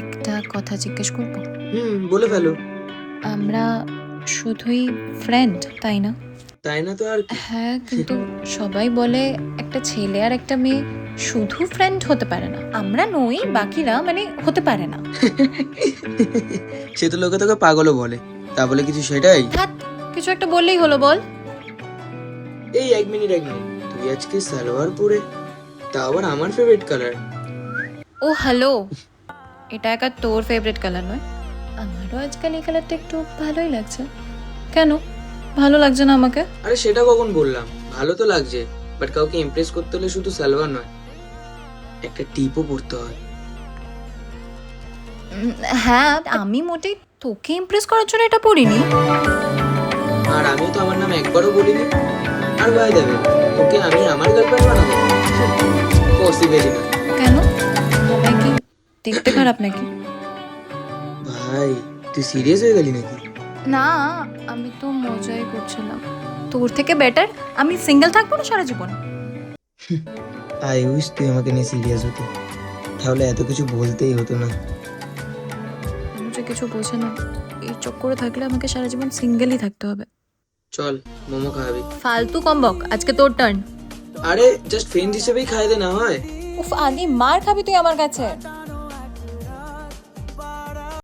একটা কথা জিজ্ঞেস করবো? বলে ফেলো। আমরা শুধুই ফ্রেন্ড, তাই না? তাই না তো আর কি। হ্যাঁ, কিন্তু সবাই বলে একটা ছেলে আর একটা মেয়ে শুধু ফ্রেন্ড হতে পারে না। আমরা নই, বাকিরা মানে হতে পারে না। সে তো লোকে তোকে পাগলও বলে, তা বলে কিছু সেটাই। ধ্যাৎ, কিছু একটা বললেই হলো, বল। এই এক মিনিট, তুই আজকে সালোয়ার পরে, তা আবার আমার ফেভারিট কালার। ও হ্যালো, এটা একা তোর ফেভারিট কালার নয়, আমারও আজকাল এই কালারটা একটু ভালোই লাগছে। কেন ভালো লাগছে না আমাকে? আরে সেটা কখন বললাম, ভালো তো লাগছে, বাট কাউকে ইমপ্রেস করতে হলে শুধু সালোয়ার নয়, একটা টিপও পরতে হয়। হ্যাঁ, আমি মোটেই তোকে ইমপ্রেস করার জন্য এটা পড়িনি। আর আমিও তো আমার নাম একবারও বলিনি। আর ভাই দেবে, তোকে আমি আমার গার্লফ্রেন্ড বানাবো? পসিবলই না। কেন, সবাই কি দেখতে খারাপ নাকি? ভাই তুই সিরিয়াস হয়ে গেলি নাকি? না, আমি তো মজাই করছিলাম। তোর থেকে বেটার আমি সিঙ্গেল থাকবো না সারা জীবন। আই উইশ তুই আমাকে নিয়ে সিরিয়াস হতি, তাহলে এত কিছু বলতেই হতো না। আমি যে কিছু বোঝে না, এই চক্করে থাকলে আমাকে সারা জীবন সিঙ্গেলই থাকতে হবে। চল মোমো খাওয়াবি। ফালতু কম বক, আজকে তোর টার্ন। আরে জাস্ট ফ্রেন্ড হিসেবেই খাই দে না হয়। উফ, আদি মার খাবি তুই আমার কাছে।